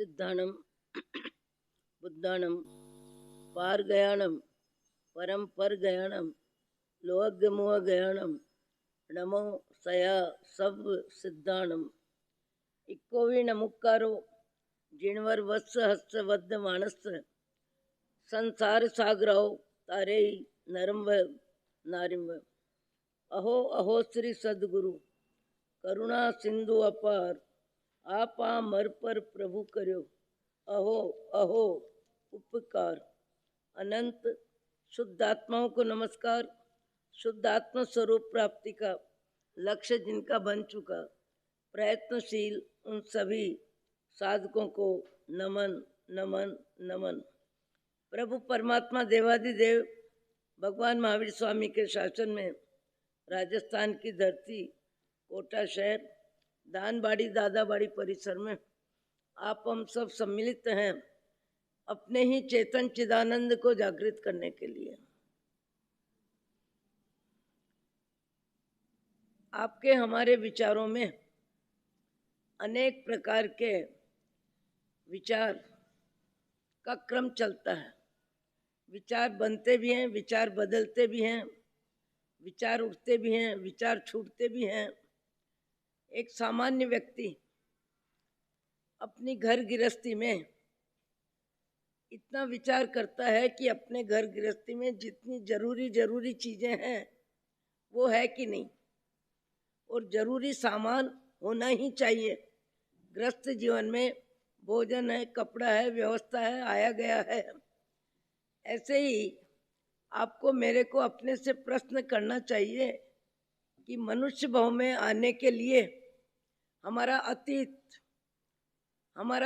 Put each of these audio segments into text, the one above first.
सिद्धाणम बुद्धाणम पारगयाणम परम पर गयाणम लोहगमोह गयाणम नमो सया सब सिद्धाणम इक्कोवी नमुक्कारो जिणवर वत्स हस्त वद्ध मानस संसार सागराओ तारे नरम व नारिम व अहो अहो श्री सदगुरु करुणा सिंधु अपार आपा मर पर प्रभु करो अहो अहो उपकार। अनंत शुद्ध आत्माओं को नमस्कार। शुद्ध आत्मा स्वरूप प्राप्ति का लक्ष्य जिनका बन चुका प्रयत्नशील उन सभी साधकों को नमन नमन नमन। प्रभु परमात्मा देवादिदेव भगवान महावीर स्वामी के शासन में राजस्थान की धरती कोटा शहर दानबाड़ी दादाबाड़ी परिसर में आप हम सब सम्मिलित हैं अपने ही चेतन चिदानंद को जागृत करने के लिए। आपके हमारे विचारों में अनेक प्रकार के विचार का क्रम चलता है। विचार बनते भी हैं, विचार बदलते भी हैं, विचार उठते भी हैं, विचार छूटते भी हैं। एक सामान्य व्यक्ति अपनी घर गृहस्थी में इतना विचार करता है कि अपने घर गृहस्थी में जितनी जरूरी चीज़ें हैं वो है कि नहीं, और जरूरी सामान होना ही चाहिए। गृहस्थ जीवन में भोजन है, कपड़ा है, व्यवस्था है, आया गया है। ऐसे ही आपको मेरे को अपने से प्रश्न करना चाहिए कि मनुष्य भाव में आने के लिए हमारा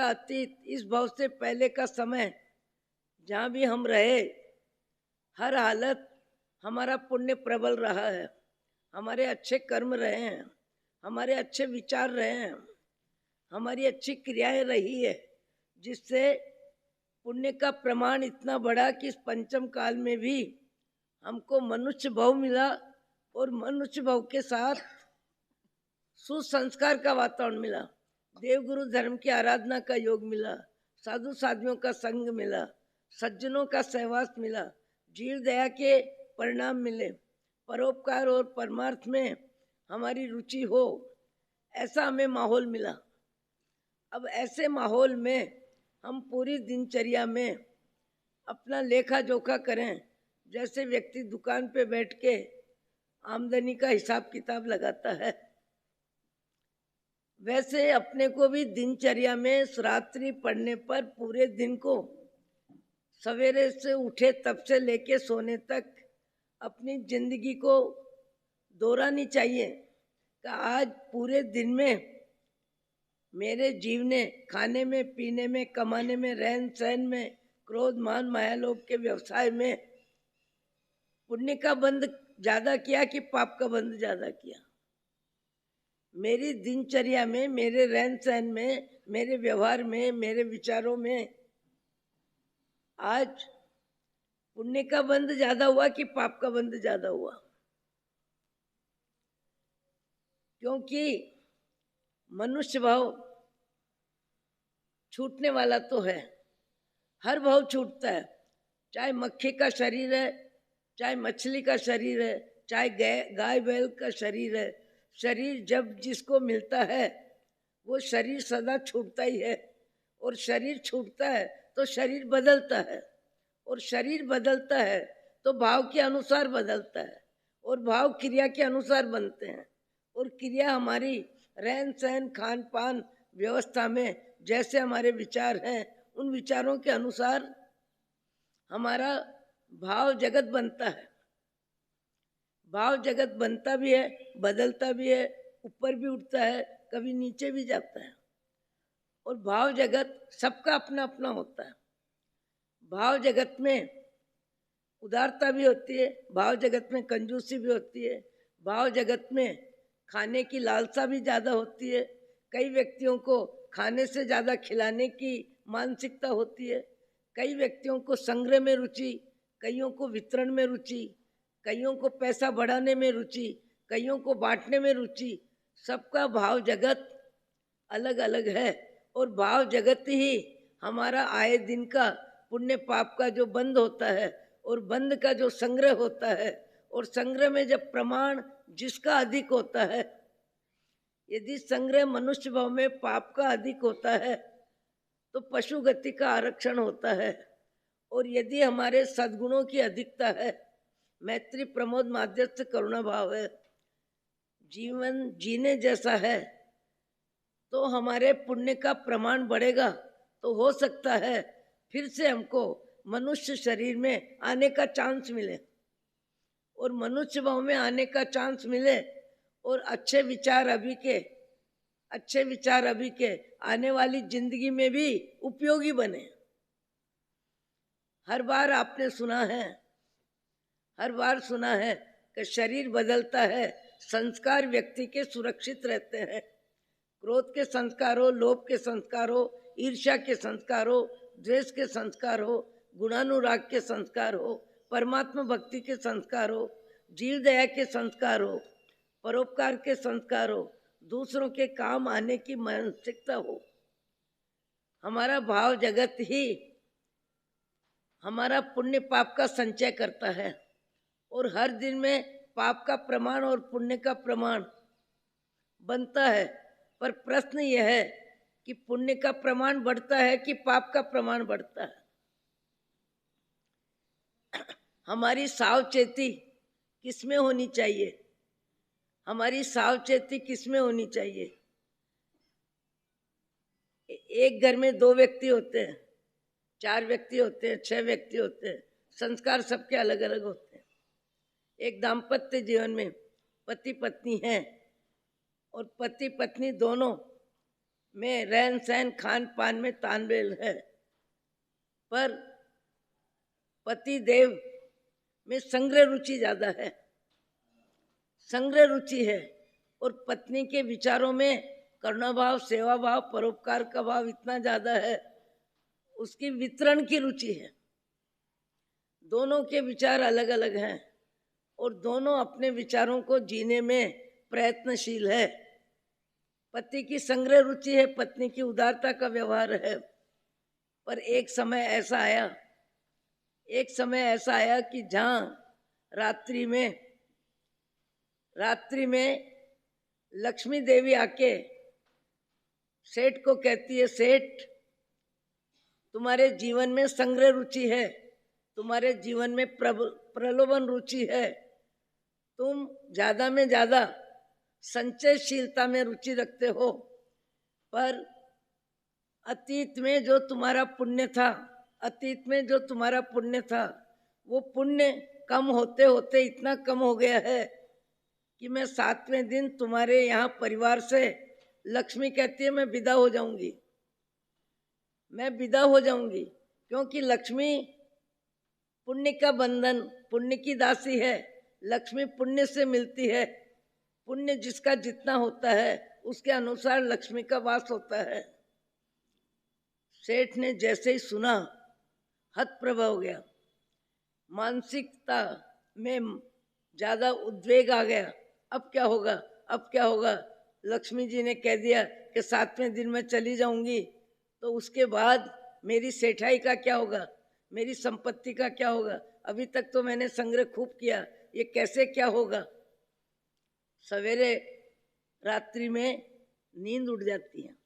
अतीत इस भाव से पहले का समय जहाँ भी हम रहे, हर हालत हमारा पुण्य प्रबल रहा है, हमारे अच्छे कर्म रहे हैं, हमारे अच्छे विचार रहे हैं, हमारी अच्छी क्रियाएं रही है, जिससे पुण्य का प्रमाण इतना बड़ा कि इस पंचम काल में भी हमको मनुष्य भाव मिला और मनुष्य भाव के साथ सुसंस्कार का वातावरण मिला, देवगुरु धर्म की आराधना का योग मिला, साधु साधियों का संग मिला, सज्जनों का सहवास मिला, जीव दया के परिणाम मिले, परोपकार और परमार्थ में हमारी रुचि हो, ऐसा हमें माहौल मिला। अब ऐसे माहौल में हम पूरी दिनचर्या में अपना लेखा जोखा करें। जैसे व्यक्ति दुकान पे बैठ के आमदनी का हिसाब किताब लगाता है, वैसे अपने को भी दिनचर्या में रात्रि पड़ने पर पूरे दिन को सवेरे से उठे तब से लेके सोने तक अपनी जिंदगी को दोहरानी चाहिए कि आज पूरे दिन में मेरे जीव ने खाने में, पीने में, कमाने में, रहन सहन में, क्रोध मान माया लोभ के व्यवसाय में पुण्य का बंध ज्यादा किया कि पाप का बंध ज्यादा किया। मेरी दिनचर्या में, मेरे रहन सहन में, मेरे व्यवहार में, मेरे विचारों में आज पुण्य का बंध ज्यादा हुआ कि पाप का बंध ज्यादा हुआ? क्योंकि मनुष्य भाव छूटने वाला तो है, हर भाव छूटता है। चाहे मक्खी का शरीर है, चाहे मछली का शरीर है, चाहे गाय बैल का शरीर है, शरीर जब जिसको मिलता है वो शरीर सदा छूटता ही है। और शरीर छूटता है तो शरीर बदलता है, और शरीर बदलता है तो भाव के अनुसार बदलता है, और भाव क्रिया के अनुसार बनते हैं, और क्रिया हमारी रहन सहन खान पान व्यवस्था में जैसे हमारे विचार हैं उन विचारों के अनुसार हमारा भाव जगत बनता है। भाव जगत बनता भी है, बदलता भी है, ऊपर भी उठता है, कभी नीचे भी जाता है। और भाव जगत सबका अपना अपना होता है। भाव जगत में उदारता भी होती है, भाव जगत में कंजूसी भी होती है, भाव जगत में खाने की लालसा भी ज़्यादा होती है। कई व्यक्तियों को खाने से ज़्यादा खिलाने की मानसिकता होती है। कई व्यक्तियों को संग्रह में रुचि, कईयों को वितरण में रुचि, कईयों को पैसा बढ़ाने में रुचि, कईयों को बांटने में रुचि। सबका भाव जगत अलग अलग है, और भाव जगत ही हमारा आए दिन का पुण्य पाप का जो बंद होता है और बंद का जो संग्रह होता है, और संग्रह में जब प्रमाण जिसका अधिक होता है, यदि संग्रह मनुष्य भाव में पाप का अधिक होता है तो पशु गति का आरक्षण होता है, और यदि हमारे सद्गुणों की अधिकता है, मैत्री प्रमोद माध्यस्थ करुणा भाव है, जीवन जीने जैसा है, तो हमारे पुण्य का प्रमाण बढ़ेगा, तो हो सकता है फिर से हमको मनुष्य शरीर में आने का चांस मिले, और मनुष्य भाव में आने का चांस मिले, और अच्छे विचार अभी के आने वाली जिंदगी में भी उपयोगी बने। हर बार सुना है कि शरीर बदलता है, संस्कार व्यक्ति के सुरक्षित रहते हैं। क्रोध के संस्कार हो, लोभ के संस्कार हो, ईर्ष्या के संस्कार हो, द्वेष के संस्कार हो, गुणानुराग के संस्कार हो, परमात्मा भक्ति के संस्कार हो, जीव दया के संस्कार हो, परोपकार के संस्कार हो, दूसरों के काम आने की मानसिकता हो, हमारा भाव जगत ही हमारा पुण्य पाप का संचय करता है, और हर दिन में पाप का प्रमाण और पुण्य का प्रमाण बनता है। पर प्रश्न यह है कि पुण्य का प्रमाण बढ़ता है कि पाप का प्रमाण बढ़ता है। हमारी सावचेती किसमें होनी चाहिए? एक घर में 2 व्यक्ति होते हैं, 4 व्यक्ति होते हैं, 6 व्यक्ति होते हैं, संस्कार सबके अलग अलग होते हैं। एक दाम्पत्य जीवन में पति पत्नी हैं, और पति पत्नी दोनों में रहन सहन खान पान में तालमेल है, पर पति देव में संग्रह रुचि ज्यादा है, और पत्नी के विचारों में करुणा भाव, सेवा भाव, परोपकार का भाव इतना ज्यादा है, उसकी वितरण की रुचि है। दोनों के विचार अलग अलग हैं, और दोनों अपने विचारों को जीने में प्रयत्नशील है। पति की संग्रह रुचि है, पत्नी की उदारता का व्यवहार है। पर एक समय ऐसा आया कि जहाँ रात्रि में लक्ष्मी देवी आके सेठ को कहती है, सेठ तुम्हारे जीवन में संग्रह रुचि है, तुम्हारे जीवन में प्रलोभन रुचि है, तुम ज्यादा में ज्यादा संचयशीलता में रुचि रखते हो, पर अतीत में जो तुम्हारा पुण्य था वो पुण्य कम होते होते इतना कम हो गया है कि मैं 7वें दिन तुम्हारे यहाँ परिवार से, लक्ष्मी कहती है मैं विदा हो जाऊंगी, क्योंकि लक्ष्मी पुण्य का बंधन, पुण्य की दासी है। लक्ष्मी पुण्य से मिलती है, पुण्य जिसका जितना होता है उसके अनुसार लक्ष्मी का वास होता है। सेठ ने जैसे ही सुना हतप्रभ हो गया, मानसिकता में ज्यादा उद्वेग आ गया। अब क्या होगा? लक्ष्मी जी ने कह दिया कि 7वें दिन मैं चली जाऊंगी, तो उसके बाद मेरी सेठाई का क्या होगा, मेरी संपत्ति का क्या होगा? अभी तक तो मैंने संग्रह खूब किया, ये कैसे क्या होगा? सवेरे रात्रि में नींद उड़ जाती है।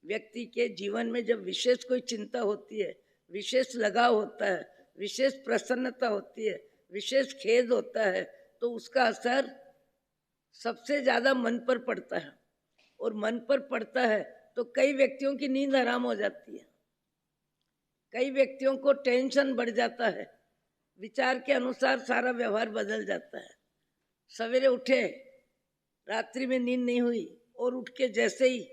व्यक्ति के जीवन में जब विशेष कोई चिंता होती है, विशेष लगाव होता है, विशेष प्रसन्नता होती है, विशेष खेद होता है, तो उसका असर सबसे ज्यादा मन पर पड़ता है, और मन पर पड़ता है तो कई व्यक्तियों की नींद हराम हो जाती है, कई व्यक्तियों को टेंशन बढ़ जाता है, विचार के अनुसार सारा व्यवहार बदल जाता है। सवेरे उठे, रात्रि में नींद नहीं हुई, और उठ के जैसे ही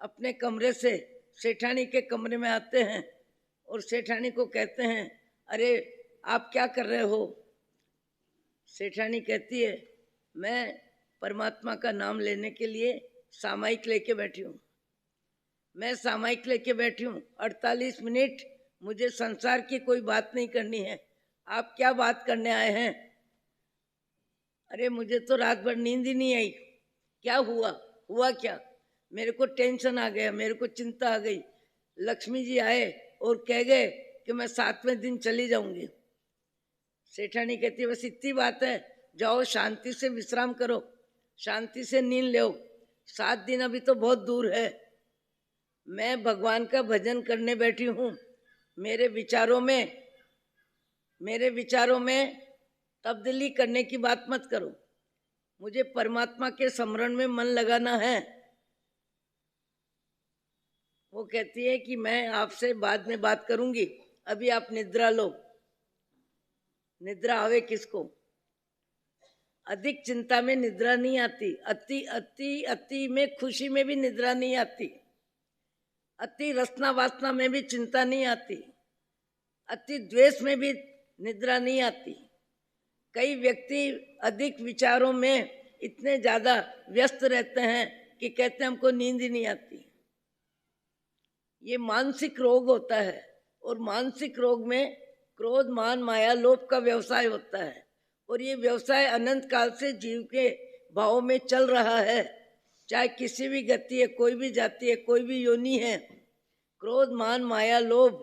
अपने कमरे से सेठानी के कमरे में आते हैं और सेठानी को कहते हैं, अरे आप क्या कर रहे हो? सेठानी कहती है, मैं परमात्मा का नाम लेने के लिए सामायिक लेके बैठी हूँ। 48 मिनट मुझे संसार की कोई बात नहीं करनी है। आप क्या बात करने आए हैं? अरे मुझे तो रात भर नींद ही नहीं आई। क्या हुआ क्या? मेरे को टेंशन आ गया, मेरे को चिंता आ गई। लक्ष्मी जी आए और कह गए कि मैं 7वें दिन चली जाऊंगी। सेठानी कहती है बस इतनी बात है, जाओ शांति से विश्राम करो, शांति से नींद लो, 7 दिन अभी तो बहुत दूर है। मैं भगवान का भजन करने बैठी हूँ, मेरे विचारों में तब्दीली करने की बात मत करो, मुझे परमात्मा के स्मरण में मन लगाना है। वो कहती है कि मैं आपसे बाद में बात करूंगी, अभी आप निद्रा लो। निद्रा आवे किसको? अधिक चिंता में निद्रा नहीं आती, अति अति अति में खुशी में भी निद्रा नहीं आती, अति रसना वासना में भी चिंता नहीं आती, अति द्वेष में भी निद्रा नहीं आती। कई व्यक्ति अधिक विचारों में इतने ज्यादा व्यस्त रहते हैं कि कहते हैं हमको नींद ही नहीं आती। ये मानसिक रोग होता है, और मानसिक रोग में क्रोध मान माया लोभ का व्यवसाय होता है, और ये व्यवसाय अनंत काल से जीव के भाव में चल रहा है। चाहे किसी भी गति है, कोई भी जाति है, कोई भी योनि है, क्रोध मान माया लोभ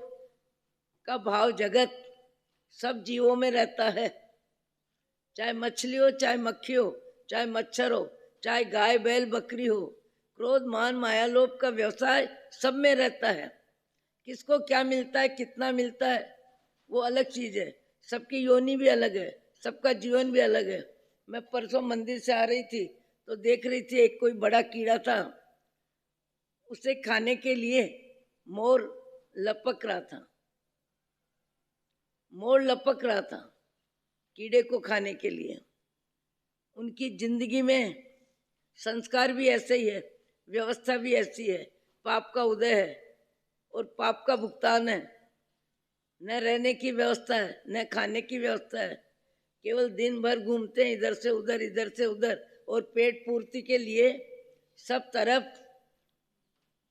का भाव जगत सब जीवों में रहता है। चाहे मछली हो, चाहे मक्खी हो, चाहे मच्छर हो, चाहे गाय बैल बकरी हो, क्रोध मान माया लोभ का व्यवसाय सब में रहता है। किसको क्या मिलता है, कितना मिलता है, वो अलग चीज है। सबकी योनि भी अलग है, सबका जीवन भी अलग है। मैं परसों मंदिर से आ रही थी तो देख रही थी एक कोई बड़ा कीड़ा था, उसे खाने के लिए मोर लपक रहा था, मोर लपक रहा था कीड़े को खाने के लिए। उनकी जिंदगी में संस्कार भी ऐसे ही है, व्यवस्था भी ऐसी है, पाप का उदय है और पाप का भुगतान है। न रहने की व्यवस्था है, न खाने की व्यवस्था है, केवल दिन भर घूमते हैं इधर से उधर, इधर से उधर, और पेट पूर्ति के लिए सब तरफ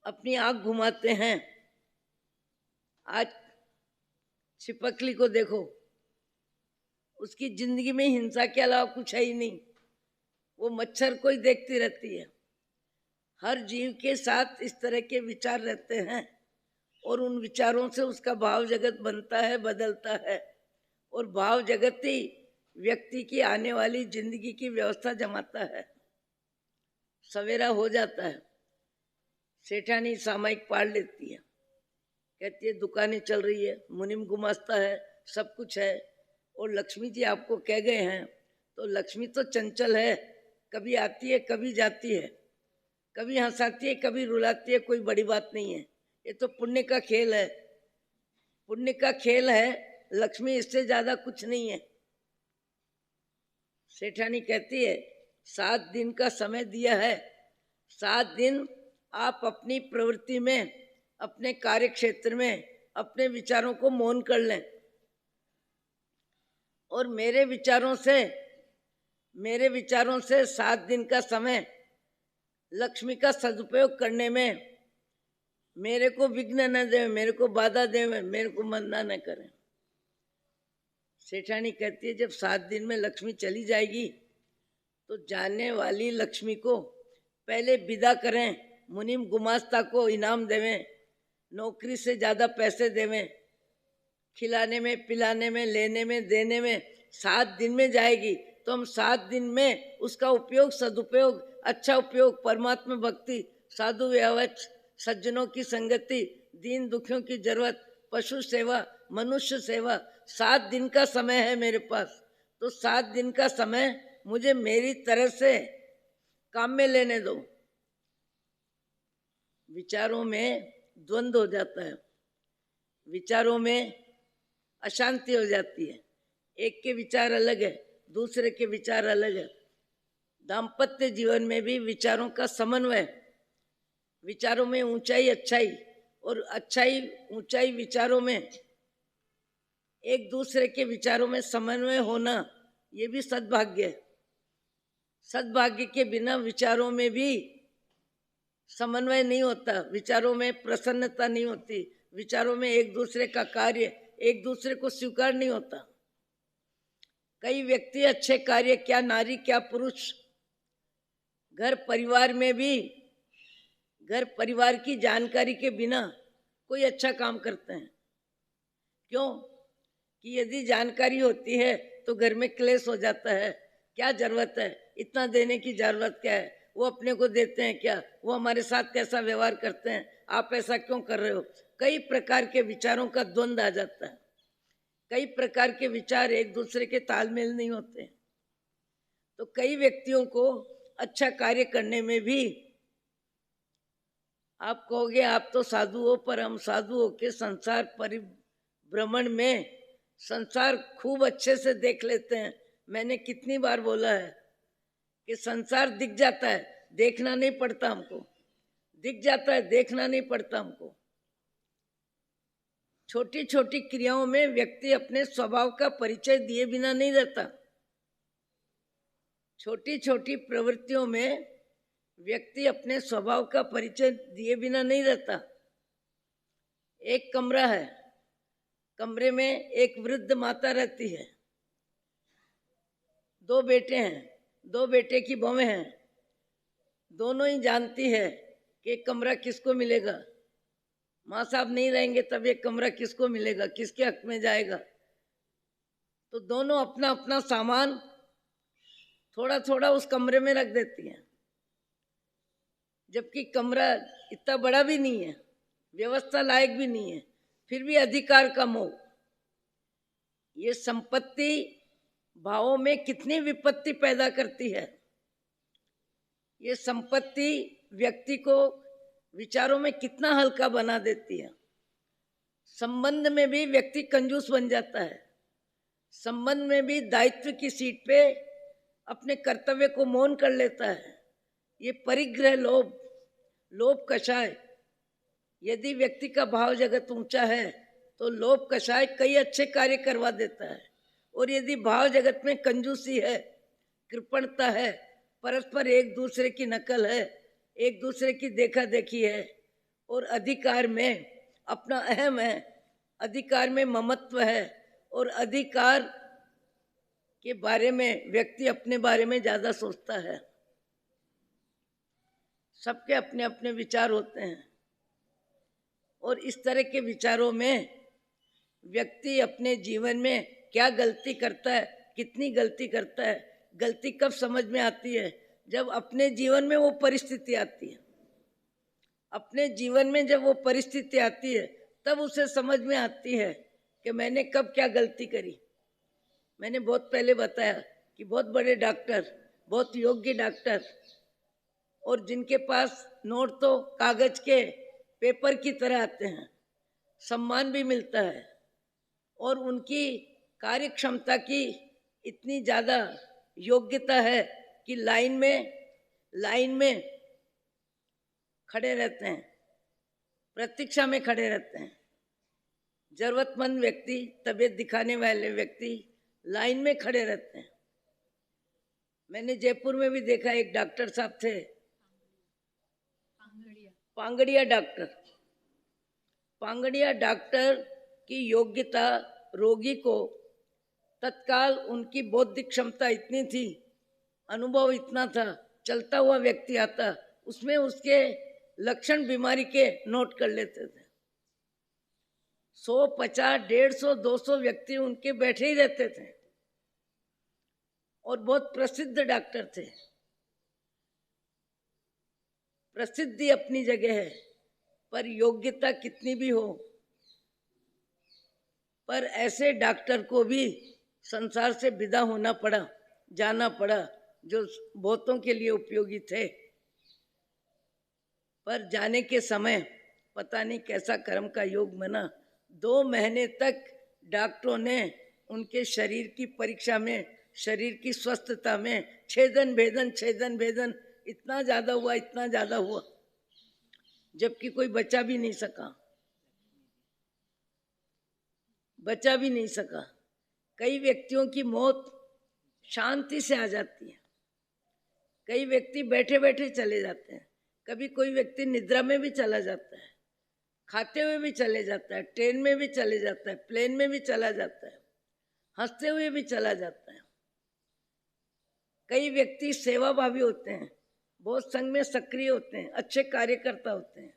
अपनी आंख घुमाते हैं। आज छिपकली को देखो, उसकी जिंदगी में हिंसा के अलावा कुछ है ही नहीं, वो मच्छर को ही देखती रहती है। हर जीव के साथ इस तरह के विचार रहते हैं, और उन विचारों से उसका भाव जगत बनता है, बदलता है, और भाव जगत ही व्यक्ति की आने वाली जिंदगी की व्यवस्था जमाता है। सवेरा हो जाता है, सेठानी सामायिक पाड़ लेती है, कहती है दुकानें चल रही है, मुनिम गुमास्ता है, सब कुछ है, और लक्ष्मी जी आपको कह गए हैं। तो लक्ष्मी तो चंचल है, कभी आती है कभी जाती है, कभी हंसाती है कभी रुलाती है, कोई बड़ी बात नहीं है। ये तो पुण्य का खेल है, पुण्य का खेल है, लक्ष्मी इससे ज्यादा कुछ नहीं है। सेठानी कहती है 7 दिन का समय दिया है, 7 दिन आप अपनी प्रवृत्ति में, अपने कार्य क्षेत्र में अपने विचारों को मौन कर लें, और मेरे विचारों से 7 दिन का समय लक्ष्मी का सदुपयोग करने में मेरे को विघ्न न दे, मेरे को बाधा दे, मेरे को मना न करें। सेठानी कहती है जब 7 दिन में लक्ष्मी चली जाएगी तो जाने वाली लक्ष्मी को पहले विदा करें, मुनिम गुमास्ता को इनाम देवें, नौकरी से ज्यादा पैसे देवें, खिलाने में पिलाने में लेने में देने में 7 दिन में जाएगी, तो हम 7 दिन में उसका उपयोग, सदुपयोग, अच्छा उपयोग, परमात्मा भक्ति, साधु व्यवहार, सज्जनों की संगति, दीन दुखियों की जरूरत, पशु सेवा, मनुष्य सेवा, 7 दिन का समय है मेरे पास। तो 7 दिन का समय मुझे मेरी तरह से काम में लेने दो। विचारों में द्वंद्व हो जाता है, विचारों में अशांति हो जाती है, एक के विचार अलग है, दूसरे के विचार अलग है। दाम्पत्य जीवन में भी विचारों का समन्वय, विचारों में ऊंचाई अच्छाई और अच्छाई ऊंचाई विचारों में एक दूसरे के विचारों में समन्वय होना, ये भी सद्भाग्य है। सद्भाग्य के बिना विचारों में भी समन्वय नहीं होता, विचारों में प्रसन्नता नहीं होती, विचारों में एक दूसरे का कार्य, एक दूसरे को स्वीकार नहीं होता। कई व्यक्ति अच्छे कार्य, क्या नारी क्या पुरुष, घर परिवार में भी घर परिवार की जानकारी के बिना कोई अच्छा काम करते हैं। क्यों? कि यदि जानकारी होती है तो घर में क्लेश हो जाता है। क्या जरूरत है, इतना देने की जरूरत क्या है, वो अपने को देते हैं क्या, वो हमारे साथ कैसा व्यवहार करते हैं, आप ऐसा क्यों कर रहे हो। कई प्रकार के विचारों का द्वंद्व आ जाता है। कई प्रकार के विचार एक दूसरे के तालमेल नहीं होते। तो कई व्यक्तियों को अच्छा कार्य करने में भी, आप कहोगे आप तो साधु हो, पर हम साधु हो के संसार परिभ्रमण में संसार खूब अच्छे से देख लेते हैं। मैंने कितनी बार बोला है कि संसार दिख जाता है, देखना नहीं पड़ता हमको। दिख जाता है, देखना नहीं पड़ता हमको। छोटी छोटी क्रियाओं में व्यक्ति अपने स्वभाव का परिचय दिए बिना नहीं रहता। छोटी छोटी प्रवृत्तियों में व्यक्ति अपने स्वभाव का परिचय दिए बिना नहीं रहता। एक कमरा है, कमरे में एक वृद्ध माता रहती है, दो बेटे हैं, दो बेटे की बहुएं हैं। दोनों ही जानती है कि कमरा किसको मिलेगा। माँ साहब नहीं रहेंगे तब ये कमरा किसको मिलेगा, किसके हक में जाएगा। तो दोनों अपना अपना सामान थोड़ा थोड़ा उस कमरे में रख देती हैं, जबकि कमरा इतना बड़ा भी नहीं है, व्यवस्था लायक भी नहीं है, फिर भी अधिकार का मोह। ये संपत्ति भावों में कितनी विपत्ति पैदा करती है। ये संपत्ति व्यक्ति को विचारों में कितना हल्का बना देती है। संबंध में भी व्यक्ति कंजूस बन जाता है। संबंध में भी दायित्व की सीट पे अपने कर्तव्य को मौन कर लेता है। ये परिग्रह लोभ, लोभ कषाय। यदि व्यक्ति का भाव जगत ऊंचा है तो लोभ कषाय कई अच्छे कार्य करवा देता है। और यदि भाव जगत में कंजूसी है, कृपणता है, परस्पर एक दूसरे की नकल है, एक दूसरे की देखा देखी है, और अधिकार में अपना अहम है, अधिकार में ममत्व है, और अधिकार के बारे में व्यक्ति अपने बारे में ज्यादा सोचता है। सबके अपने अपने विचार होते हैं, और इस तरह के विचारों में व्यक्ति अपने जीवन में क्या गलती करता है, कितनी गलती करता है। गलती कब समझ में आती है? जब अपने जीवन में वो परिस्थिति आती है। अपने जीवन में जब वो परिस्थिति आती है तब उसे समझ में आती है कि मैंने कब क्या गलती करी। मैंने बहुत पहले बताया कि बहुत बड़े डॉक्टर, बहुत योग्य डॉक्टर, और जिनके पास नोट तो कागज के पेपर की तरह आते हैं, सम्मान भी मिलता है, और उनकी कार्य क्षमता की इतनी ज़्यादा योग्यता है कि लाइन में खड़े रहते हैं, प्रतीक्षा में खड़े रहते हैं। जरूरतमंद व्यक्ति, तबीयत दिखाने वाले व्यक्ति लाइन में खड़े रहते हैं। मैंने जयपुर में भी देखा, एक डॉक्टर साहब थे, पांगड़िया डॉक्टर। पांगड़िया डॉक्टर की योग्यता रोगी को तत्काल, उनकी बौद्धिक क्षमता इतनी थी, अनुभव इतना था, चलता हुआ व्यक्ति आता उसमें उसके लक्षण बीमारी के नोट कर लेते थे। 100, 50, 150, 200 व्यक्ति उनके बैठे ही रहते थे, और बहुत प्रसिद्ध डॉक्टर थे। प्रसिद्धि अपनी जगह है, पर योग्यता कितनी भी हो, पर ऐसे डॉक्टर को भी संसार से विदा होना पड़ा, जाना पड़ा, जो बहुतों के लिए उपयोगी थे। पर जाने के समय पता नहीं कैसा कर्म का योग बना, 2 महीने तक डॉक्टरों ने उनके शरीर की परीक्षा में, शरीर की स्वस्थता में छेदन भेदन इतना ज्यादा हुआ, जबकि कोई बचा भी नहीं सका। कई व्यक्तियों की मौत शांति से आ जाती है, कई व्यक्ति बैठे बैठे चले जाते हैं, कभी कोई व्यक्ति निद्रा में भी चला जाता है, खाते हुए भी चले जाता है, ट्रेन में भी चले जाता है, प्लेन में भी चला जाता है, हंसते हुए भी चला जाता है। कई व्यक्ति सेवाभावी होते हैं, बहुत संघ में सक्रिय होते हैं, अच्छे कार्यकर्ता होते हैं।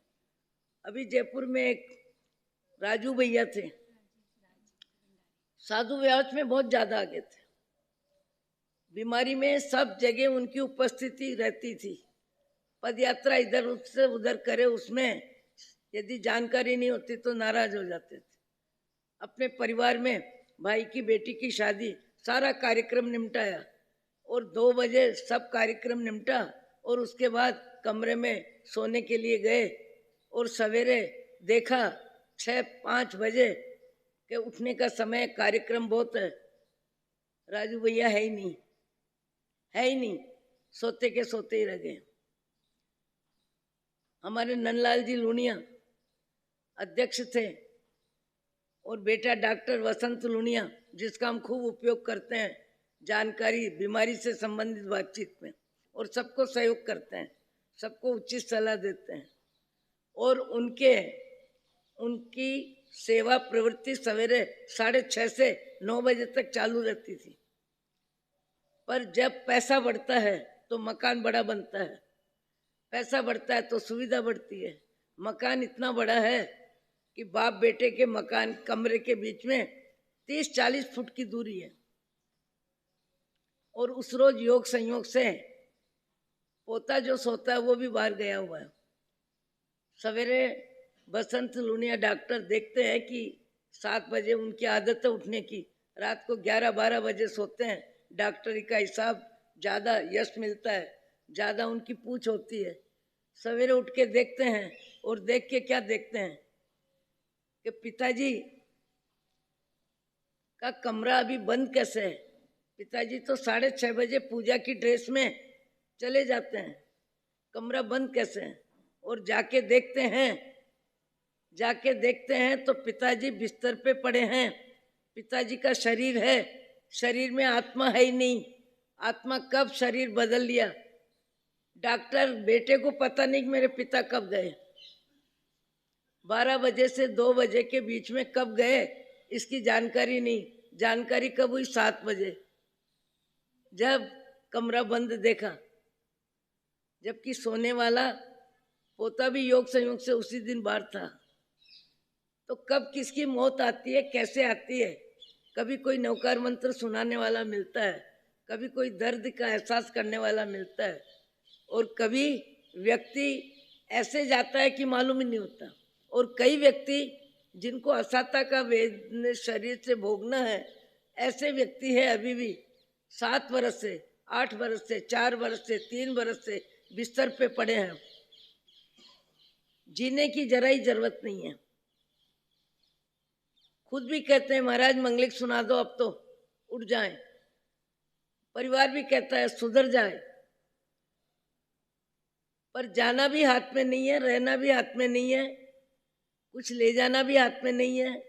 अभी जयपुर में एक राजू भैया थे, साधु व्यास में बहुत ज्यादा आगे थे। बीमारी में सब जगह उनकी उपस्थिति रहती थी। पदयात्रा इधर से उधर करे, उसमें यदि जानकारी नहीं होती तो नाराज हो जाते थे। अपने परिवार में भाई की बेटी की शादी, सारा कार्यक्रम निपटाया और 2 बजे सब कार्यक्रम निपटा और उसके बाद कमरे में सोने के लिए गए और सवेरे देखा 6-5 बजे के उठने का समय, कार्यक्रम बहुत है, राजू भैया है ही नहीं, है ही नहीं, सोते के सोते ही रह गए। हमारे नंदलाल जी लुनिया अध्यक्ष थे और बेटा डॉक्टर वसंत लुनिया, जिसका हम खूब उपयोग करते हैं जानकारी बीमारी से संबंधित बातचीत में, और सबको सहयोग करते हैं, सबको उचित सलाह देते हैं। और उनकी सेवा प्रवृत्ति सवेरे 6:30 से 9 बजे तक चालू रहती थी। पर जब पैसा बढ़ता है तो मकान बड़ा बनता है, पैसा बढ़ता है तो सुविधा बढ़ती है। मकान इतना बड़ा है कि बाप बेटे के मकान कमरे के बीच में 30-40 फुट की दूरी है। और उस रोज योग संयोग से पोता जो सोता है वो भी बाहर गया हुआ है। सवेरे बसंत लुनिया डॉक्टर देखते हैं कि 7 बजे उनकी आदत है उठने की, रात को 11-12 बजे सोते हैं। डॉक्टरी का हिसाब, ज़्यादा यश मिलता है, ज़्यादा उनकी पूछ होती है। सवेरे उठ के देखते हैं और देख के क्या देखते हैं कि पिताजी का कमरा अभी बंद कैसे है। पिताजी तो 6:30 बजे पूजा की ड्रेस में चले जाते हैं, कमरा बंद कैसे है। और जाके देखते हैं तो पिताजी बिस्तर पे पड़े हैं। पिताजी का शरीर है, शरीर में आत्मा है ही नहीं। आत्मा कब शरीर बदल लिया, डॉक्टर बेटे को पता नहीं कि मेरे पिता कब गए। 12 बजे से 2 बजे के बीच में कब गए इसकी जानकारी नहीं। जानकारी कब हुई? 7 बजे, जब कमरा बंद देखा, जबकि सोने वाला पोता भी योग संयोग से उसी दिन बाहर था। तो कब किसकी मौत आती है, कैसे आती है? कभी कोई नौकार मंत्र सुनाने वाला मिलता है, कभी कोई दर्द का एहसास करने वाला मिलता है, और कभी व्यक्ति ऐसे जाता है कि मालूम ही नहीं होता। और कई व्यक्ति जिनको असाता का वेद शरीर से भोगना है, ऐसे व्यक्ति है अभी भी 7 वर्ष से, 8 वर्ष से, 4 वर्ष से, 3 वर्ष से बिस्तर पे पड़े हैं। जीने की जरा ही जरूरत नहीं है। खुद भी कहते हैं महाराज मंगलिक सुना दो, अब तो उठ जाएं। परिवार भी कहता है सुधर जाए, पर जाना भी हाथ में नहीं है, रहना भी हाथ में नहीं है, कुछ ले जाना भी हाथ में नहीं है,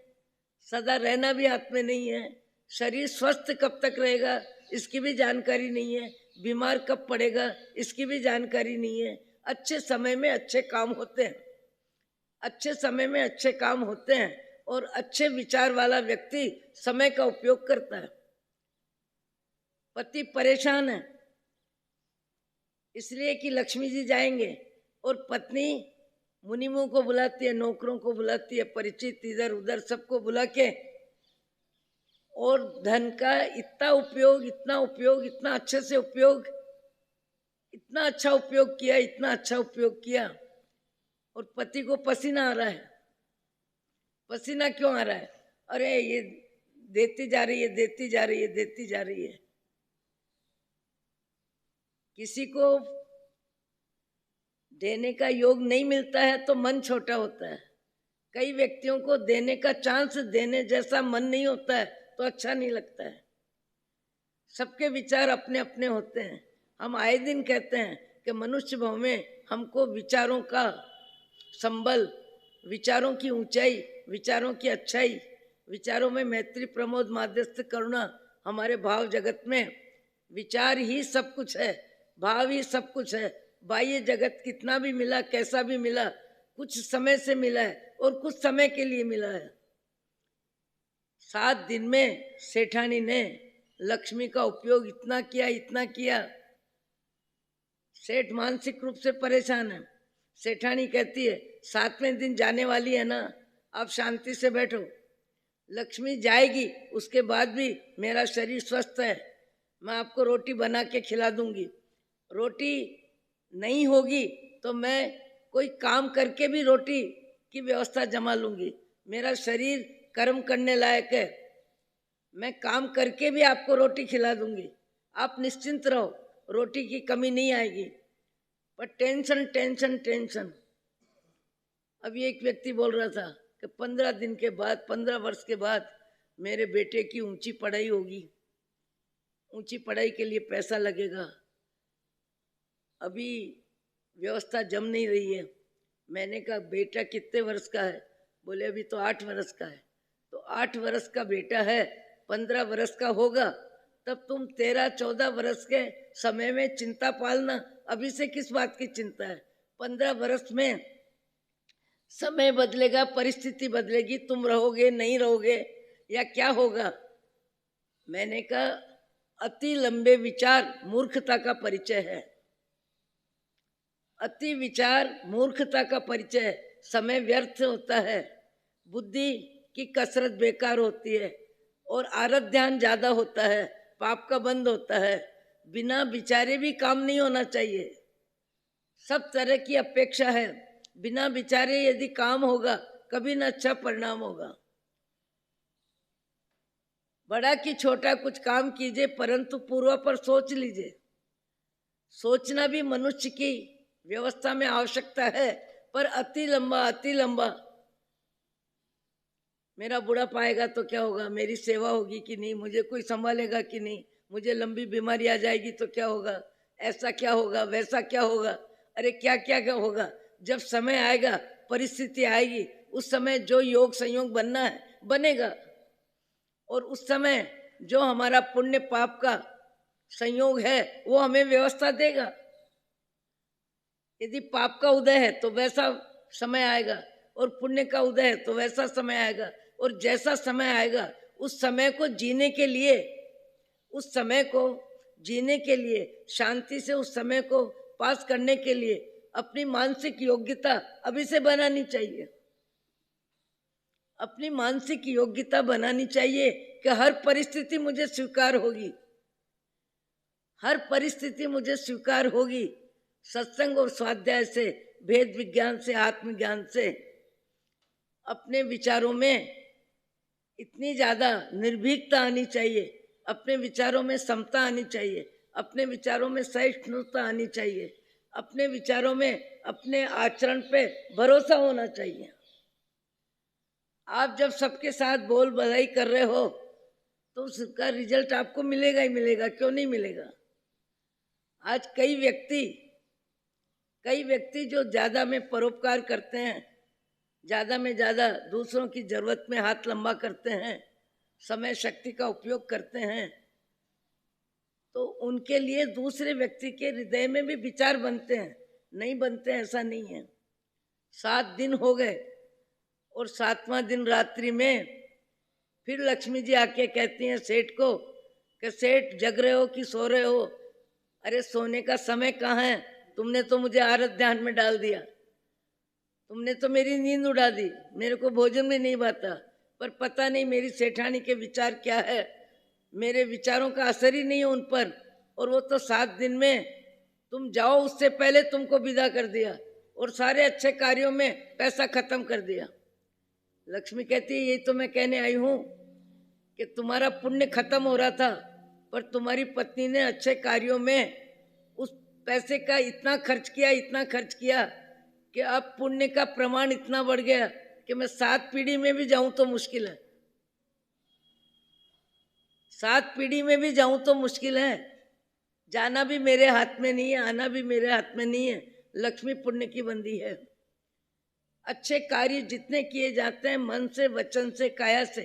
सदा रहना भी हाथ में नहीं है। शरीर स्वस्थ कब तक रहेगा इसकी भी जानकारी नहीं है, बीमार कब पड़ेगा इसकी भी जानकारी नहीं है। अच्छे समय में अच्छे काम होते हैं, अच्छे समय में अच्छे काम होते हैं, और अच्छे विचार वाला व्यक्ति समय का उपयोग करता है। पति परेशान है इसलिए कि लक्ष्मी जी जाएंगे, और पत्नी मुनिमों को बुलाती है, नौकरों को बुलाती है, परिचित इधर उधर सबको बुला के, और धन का इतना उपयोग, इतना अच्छे से उपयोग, इतना अच्छा उपयोग किया, इतना अच्छा उपयोग किया, और पति को पसीना आ रहा है। पसीना क्यों आ रहा है? अरे ये देती जा रही है, देती जा रही है, देती जा रही है। किसी को देने का योग नहीं मिलता है तो मन छोटा होता है। कई व्यक्तियों को देने का चांस देने जैसा मन नहीं होता है तो अच्छा नहीं लगता है। सबके विचार अपने अपने होते हैं। हम आए दिन कहते हैं कि मनुष्य भाव में हमको विचारों का संबल, विचारों की ऊंचाई, विचारों की अच्छाई, विचारों में मैत्री, प्रमोद, माध्यस्थ, करुणा, हमारे भाव जगत में विचार ही सब कुछ है, भाव ही सब कुछ है। बाह्य जगत कितना भी मिला, कैसा भी मिला, कुछ समय से मिला है और कुछ समय के लिए मिला है। 7 दिन में सेठानी ने लक्ष्मी का उपयोग इतना किया, इतना किया। सेठ मानसिक रूप से परेशान है। सेठानी कहती है 7वें दिन जाने वाली है ना, आप शांति से बैठो। लक्ष्मी जाएगी, उसके बाद भी मेरा शरीर स्वस्थ है, मैं आपको रोटी बना के खिला दूंगी। रोटी नहीं होगी तो मैं कोई काम करके भी रोटी की व्यवस्था जमा लूंगी। मेरा शरीर कर्म करने लायक है, मैं काम करके भी आपको रोटी खिला दूंगी। आप निश्चिंत रहो, रोटी की कमी नहीं आएगी। पर टेंशन टेंशन टेंशन। अभी एक व्यक्ति बोल रहा था कि 15 दिन के बाद, 15 वर्ष के बाद मेरे बेटे की ऊंची पढ़ाई होगी, ऊंची पढ़ाई के लिए पैसा लगेगा। अभी व्यवस्था जम नहीं रही है। मैंने कहा बेटा कितने वर्ष का है? बोले अभी तो 8 वर्ष का है। तो 8 वर्ष का बेटा है, 15 वर्ष का होगा, तब तुम 13-14 वर्ष के समय में चिंता पालना। अभी से किस बात की चिंता है? 15 वर्ष में समय बदलेगा, परिस्थिति बदलेगी, तुम रहोगे नहीं रहोगे या क्या होगा? मैंने कहा अति लंबे विचार मूर्खता का परिचय है। अति विचार मूर्खता का परिचय है। समय व्यर्थ होता है, बुद्धि की कसरत बेकार होती है और आरत ध्यान ज्यादा होता है, पाप का बंद होता है। बिना विचारे भी काम नहीं होना चाहिए। सब तरह की अपेक्षा है, बिना विचारे यदि काम होगा कभी न अच्छा परिणाम होगा। बड़ा कि छोटा कुछ काम कीजिए, परंतु पूर्व पर सोच लीजिए। सोचना भी मनुष्य की व्यवस्था में आवश्यकता है, पर अति लंबा। मेरा बुढ़ापा आएगा तो क्या होगा? मेरी सेवा होगी कि नहीं? मुझे कोई संभालेगा कि नहीं? मुझे लंबी बीमारी आ जाएगी तो क्या होगा? ऐसा क्या होगा, वैसा क्या होगा? अरे क्या क्या क्या होगा? जब समय आएगा, परिस्थिति आएगी, उस समय जो योग संयोग बनना है बनेगा, और उस समय जो हमारा पुण्य पाप का संयोग है वो हमें व्यवस्था देगा। यदि पाप का उदय है तो वैसा समय आएगा, और पुण्य का उदय है तो वैसा समय आएगा। और जैसा समय आएगा उस समय को जीने के लिए, उस समय को जीने के लिए, शांति से उस समय को पास करने के लिए अपनी मानसिक योग्यता अभी से बनानी चाहिए। अपनी मानसिक योग्यता बनानी चाहिए कि हर परिस्थिति मुझे स्वीकार होगी, हर परिस्थिति मुझे स्वीकार होगी। सत्संग और स्वाध्याय से, भेद विज्ञान से, आत्मज्ञान से अपने विचारों में इतनी ज्यादा निर्भीकता आनी चाहिए, अपने विचारों में समता आनी चाहिए, अपने विचारों में सहिष्णुता आनी चाहिए, अपने विचारों में, अपने आचरण पे भरोसा होना चाहिए। आप जब सबके साथ बोल बधाई कर रहे हो तो उसका रिजल्ट आपको मिलेगा ही मिलेगा, क्यों नहीं मिलेगा? आज कई व्यक्ति जो ज्यादा में परोपकार करते हैं, ज्यादा में ज्यादा दूसरों की जरूरत में हाथ लंबा करते हैं, समय शक्ति का उपयोग करते हैं, तो उनके लिए दूसरे व्यक्ति के हृदय में भी विचार बनते हैं। नहीं बनते ऐसा नहीं है। 7 दिन हो गए और 7वां दिन रात्रि में फिर लक्ष्मी जी आके कहती हैं सेठ को कि सेठ जग रहे हो कि सो रहे हो? अरे सोने का समय कहाँ है? तुमने तो मुझे आरत ध्यान में डाल दिया, तुमने तो मेरी नींद उड़ा दी, मेरे को भोजन में नहीं भाता। पर पता नहीं मेरी सेठानी के विचार क्या है, मेरे विचारों का असर ही नहीं है उन पर। और वो तो 7 दिन में तुम जाओ उससे पहले तुमको विदा कर दिया और सारे अच्छे कार्यों में पैसा खत्म कर दिया। लक्ष्मी कहती है यही तो मैं कहने आई हूं कि तुम्हारा पुण्य खत्म हो रहा था, पर तुम्हारी पत्नी ने अच्छे कार्यों में उस पैसे का इतना खर्च किया कि अब पुण्य का प्रमाण इतना बढ़ गया कि मैं 7 पीढ़ी में भी जाऊं तो मुश्किल है, 7 पीढ़ी में भी जाऊं तो मुश्किल है। जाना भी मेरे हाथ में नहीं है, आना भी मेरे हाथ में नहीं है। लक्ष्मी पुण्य की बंदी है। अच्छे कार्य जितने किए जाते हैं मन से, वचन से, काया से,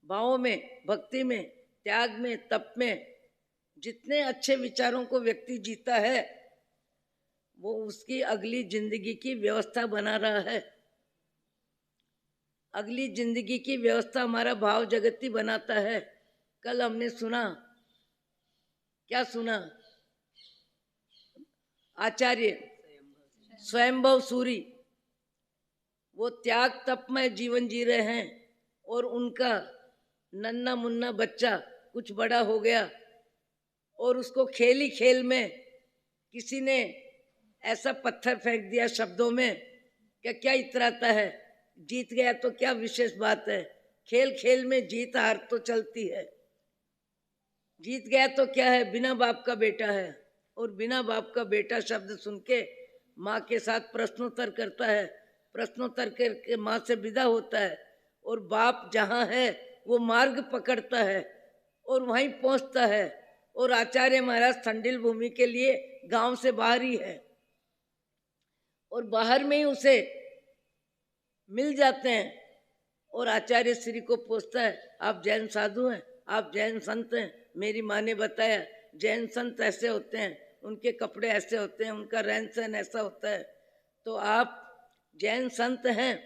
भावों में, भक्ति में, त्याग में, तप में, जितने अच्छे विचारों को व्यक्ति जीता है वो उसकी अगली जिंदगी की व्यवस्था बना रहा है। अगली जिंदगी की व्यवस्था हमारा भाव जगती बनाता है। कल हमने सुना, क्या सुना? आचार्य स्वयंभव सूरी वो त्याग तप में जीवन जी रहे हैं और उनका नन्ना मुन्ना बच्चा कुछ बड़ा हो गया और उसको खेल ही खेल में किसी ने ऐसा पत्थर फेंक दिया शब्दों में कि क्या इतराता है, जीत गया तो क्या विशेष बात है, खेल खेल में जीत हार तो चलती है, जीत गया तो क्या है, बिना बाप का बेटा है। और बिना बाप का बेटा शब्द सुन के माँ के साथ प्रश्नोत्तर करता है, प्रश्नोत्तर करके माँ से विदा होता है और बाप जहाँ है वो मार्ग पकड़ता है और वहीं पहुँचता है। और आचार्य महाराज ठंडिल भूमि के लिए गांव से बाहर ही है और बाहर में ही उसे मिल जाते हैं और आचार्य श्री को पूछता है, आप जैन साधु हैं, आप जैन संत हैं? मेरी माँ ने बताया जैन संत ऐसे होते हैं, उनके कपड़े ऐसे होते हैं, उनका रहन सहन ऐसा होता है। तो आप जैन संत हैं?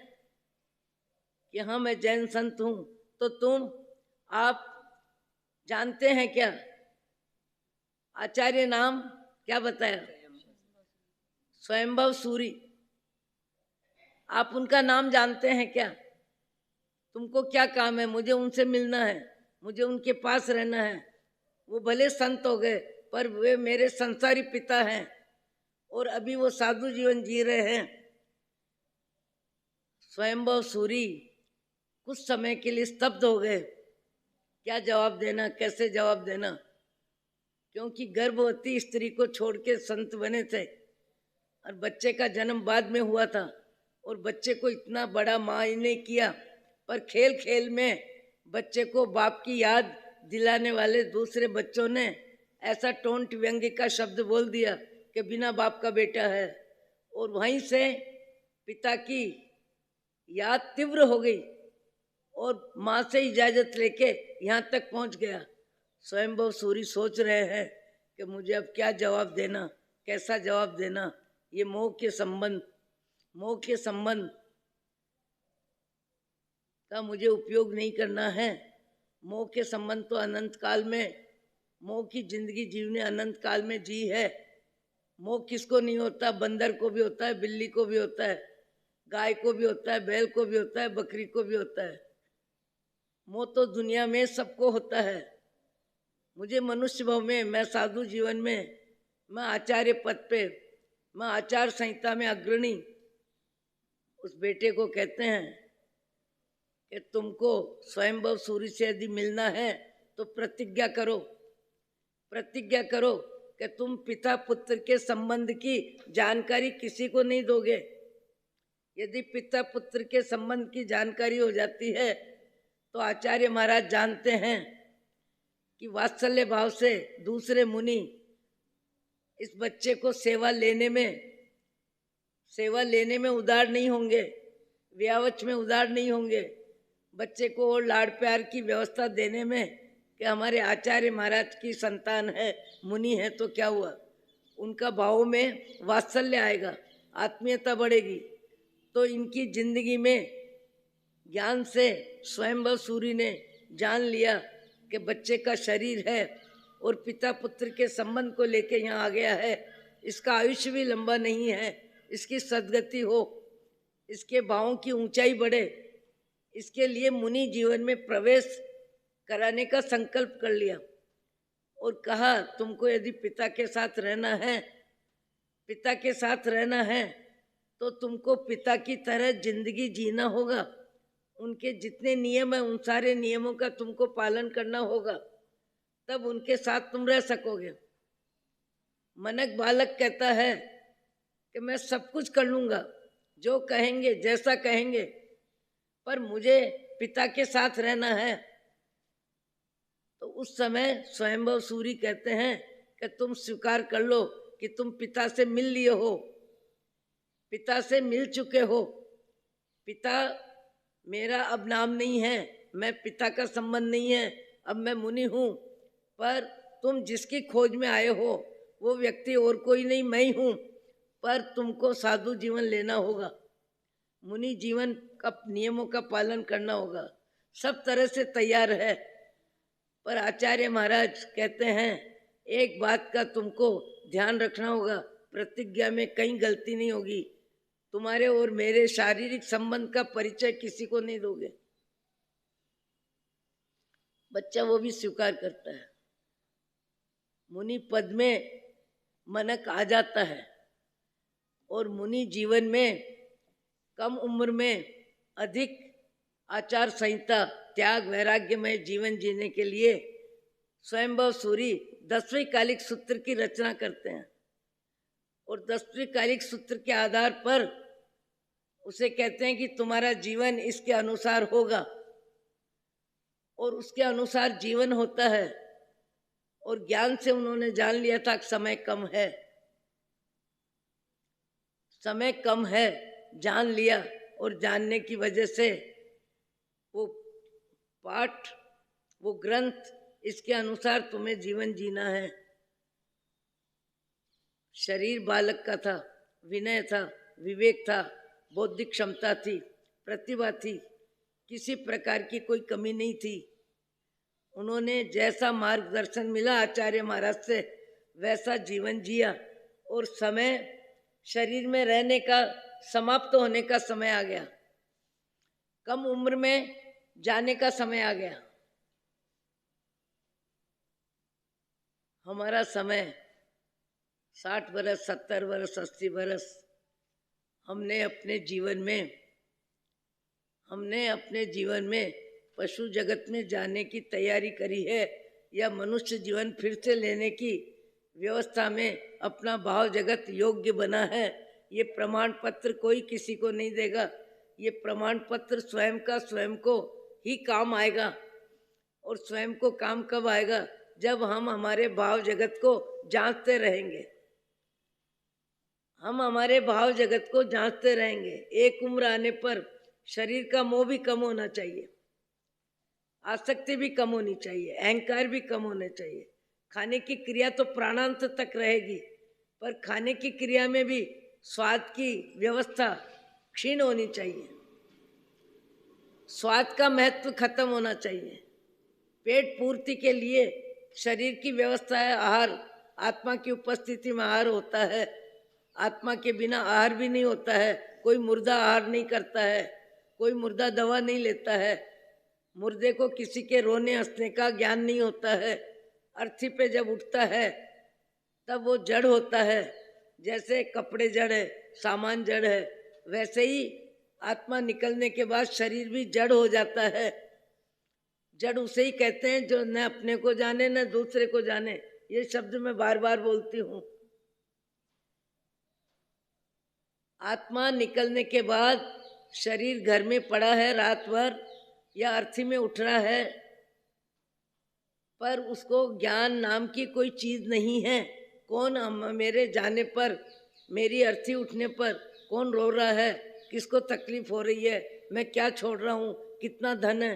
कि हाँ मैं जैन संत हूँ। तो आप जानते हैं क्या? आचार्य नाम क्या बताया? स्वयंभव सूरी। आप उनका नाम जानते हैं क्या? तुमको क्या काम है? मुझे उनसे मिलना है, मुझे उनके पास रहना है। वो भले संत हो गए पर वे मेरे संसारी पिता हैं और अभी वो साधु जीवन जी रहे हैं। स्वयंभव सूरी कुछ समय के लिए स्तब्ध हो गए, क्या जवाब देना, कैसे जवाब देना, क्योंकि गर्भवती स्त्री को छोड़ के संत बने थे और बच्चे का जन्म बाद में हुआ था और बच्चे को इतना बड़ा माँ ने किया, पर खेल खेल में बच्चे को बाप की याद दिलाने वाले दूसरे बच्चों ने ऐसा टोंट व्यंग्य का शब्द बोल दिया कि बिना बाप का बेटा है। और वहीं से पिता की याद तीव्र हो गई और माँ से इजाजत लेके यहाँ तक पहुँच गया। स्वयंभव सूरी सोच रहे हैं कि मुझे अब क्या जवाब देना, कैसा जवाब देना। ये मोह के संबंध का मुझे उपयोग नहीं करना है। मोह के संबंध तो अनंत काल में, मोह की जिंदगी जीवने अनंत काल में जी है। मोह किसको नहीं होता? बंदर को भी होता है, बिल्ली को भी होता है, गाय को भी होता है, बैल को भी होता है, बकरी को भी होता है। मोह तो दुनिया में सबको होता है। मुझे मनुष्य भाव में, मैं साधु जीवन में, मैं आचार्य पद पे, मैं आचार संहिता में अग्रणी उस बेटे को कहते हैं कि तुमको स्वयंभव सूरी से यदि मिलना है तो प्रतिज्ञा करो, प्रतिज्ञा करो कि तुम पिता पुत्र के संबंध की जानकारी किसी को नहीं दोगे। यदि पिता पुत्र के संबंध की जानकारी हो जाती है तो आचार्य महाराज जानते हैं कि वात्सल्य भाव से दूसरे मुनि इस बच्चे को सेवा लेने में उदार नहीं होंगे, व्यावच में उदार नहीं होंगे। बच्चे को और लाड़ प्यार की व्यवस्था देने में कि हमारे आचार्य महाराज की संतान है, मुनि है तो क्या हुआ, उनका भाव में वात्सल्य आएगा, आत्मीयता बढ़ेगी। तो इनकी जिंदगी में ज्ञान से स्वयंभव सूरी ने जान लिया कि बच्चे का शरीर है और पिता पुत्र के संबंध को लेके यहाँ आ गया है, इसका आयुष्य भी लंबा नहीं है, इसकी सद्गति हो, इसके भावों की ऊंचाई बढ़े, इसके लिए मुनि जीवन में प्रवेश कराने का संकल्प कर लिया और कहा तुमको यदि पिता के साथ रहना है तो तुमको पिता की तरह जिंदगी जीना होगा। उनके जितने नियम है उन सारे नियमों का तुमको पालन करना होगा, तब उनके साथ तुम रह सकोगे। मनक बालक कहता है कि मैं सब कुछ कर लूँगा, जो कहेंगे जैसा कहेंगे, पर मुझे पिता के साथ रहना है। तो उस समय स्वयंभव सूरी कहते हैं कि तुम स्वीकार कर लो कि तुम पिता से मिल लिए हो, पिता से मिल चुके हो। पिता मेरा अब नाम नहीं है, मैं पिता का संबंध नहीं है, अब मैं मुनि हूँ। पर तुम जिसकी खोज में आए हो वो व्यक्ति और कोई नहीं, मैं ही हूँ। पर तुमको साधु जीवन लेना होगा, मुनि जीवन का नियमों का पालन करना होगा। सब तरह से तैयार है, पर आचार्य महाराज कहते हैं एक बात का तुमको ध्यान रखना होगा प्रतिज्ञा में कहीं गलती नहीं होगी। तुम्हारे और मेरे शारीरिक संबंध का परिचय किसी को नहीं दोगे। बच्चा वो भी स्वीकार करता है। मुनि पद में मनक आ जाता है और मुनि जीवन में कम उम्र में अधिक आचार संहिता, त्याग, वैराग्यमय जीवन जीने के लिए स्वयंभव सूरी 10वें कालिक सूत्र की रचना करते हैं और 10वें कालिक सूत्र के आधार पर उसे कहते हैं कि तुम्हारा जीवन इसके अनुसार होगा, और उसके अनुसार जीवन होता है। और ज्ञान से उन्होंने जान लिया था कि समय कम है, समय कम है, जान लिया, और जानने की वजह से वो पाठ, वो ग्रंथ, इसके अनुसार तुम्हें जीवन जीना है। शरीर बालक का था, विनय था, विवेक था, बौद्धिक क्षमता थी, प्रतिभा थी, किसी प्रकार की कोई कमी नहीं थी। उन्होंने जैसा मार्गदर्शन मिला आचार्य महाराज से वैसा जीवन जिया, और समय शरीर में रहने का, समाप्त होने का समय आ गया, कम उम्र में जाने का समय आ गया। हमारा समय 60 वर्ष, 70 वर्ष, 80 वर्ष हमने अपने जीवन में पशु जगत में जाने की तैयारी करी है, या मनुष्य जीवन फिर से लेने की व्यवस्था में अपना भाव जगत योग्य बना है। ये प्रमाण पत्र कोई किसी को नहीं देगा। ये प्रमाण पत्र स्वयं का स्वयं को ही काम आएगा। और स्वयं को काम कब आएगा? जब हम हमारे भाव जगत को जांचते रहेंगे। हम हमारे भाव जगत को जांचते रहेंगे। एक उम्र आने पर शरीर का मोह भी कम होना चाहिए, आसक्ति भी कम होनी चाहिए, अहंकार भी कम होने चाहिए। खाने की क्रिया तो प्राणांत तक रहेगी, पर खाने की क्रिया में भी स्वाद की व्यवस्था क्षीण होनी चाहिए। स्वाद का महत्व खत्म होना चाहिए। पेट पूर्ति के लिए शरीर की व्यवस्था है, आहार, आत्मा की उपस्थिति में आहार होता है। आत्मा के बिना आहार भी नहीं होता है। कोई मुर्दा आहार नहीं करता है, कोई मुर्दा दवा नहीं लेता है। मुर्दे को किसी के रोने हंसने का ज्ञान नहीं होता है। अर्थी पे जब उठता है तब वो जड़ होता है। जैसे कपड़े जड़ है, सामान जड़ है, वैसे ही आत्मा निकलने के बाद शरीर भी जड़ हो जाता है। जड़ उसे ही कहते हैं जो न अपने को जाने न दूसरे को जाने। ये शब्द मैं बार बार बोलती हूँ। आत्मा निकलने के बाद शरीर घर में पड़ा है रात भर, या अर्थी में उठ रहा है, पर उसको ज्ञान नाम की कोई चीज नहीं है। कौन मेरे जाने पर, मेरी अर्थी उठने पर कौन रो रहा है, किसको तकलीफ हो रही है, मैं क्या छोड़ रहा हूँ, कितना धन है,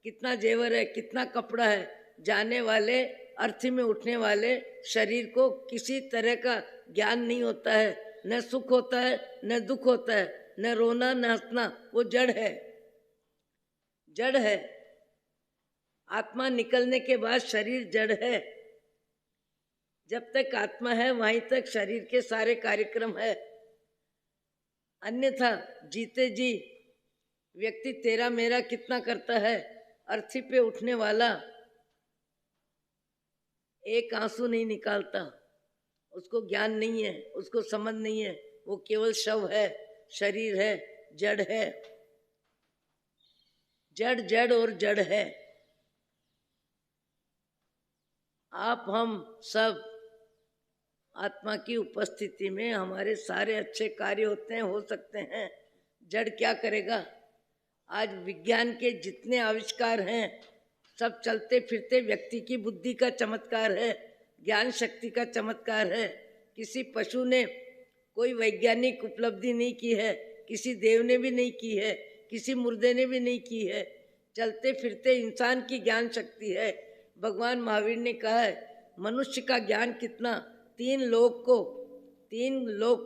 कितना जेवर है, कितना कपड़ा है, जाने वाले, अर्थी में उठने वाले शरीर को किसी तरह का ज्ञान नहीं होता है। न सुख होता है, न दुख होता है, न रोना न हंसना। वो जड़ है, जड़ है। आत्मा निकलने के बाद शरीर जड़ है। जब तक आत्मा है वहीं तक शरीर के सारे कार्यक्रम है। अन्यथा जीते जी व्यक्ति तेरा मेरा कितना करता है। अर्थी पे उठने वाला एक आंसू नहीं निकालता। उसको ज्ञान नहीं है, उसको समझ नहीं है। वो केवल शव है, शरीर है, जड़ है। जड़ जड़ और जड़ है। आप हम सब आत्मा की उपस्थिति में हमारे सारे अच्छे कार्य होते हैं, हो सकते हैं। जड़ क्या करेगा? आज विज्ञान के जितने आविष्कार हैं सब चलते फिरते व्यक्ति की बुद्धि का चमत्कार है, ज्ञान शक्ति का चमत्कार है। किसी पशु ने कोई वैज्ञानिक उपलब्धि नहीं की है, किसी देव ने भी नहीं की है, किसी मुर्दे ने भी नहीं की है। चलते फिरते इंसान की ज्ञान शक्ति है। भगवान महावीर ने कहा है मनुष्य का ज्ञान कितना, तीन लोक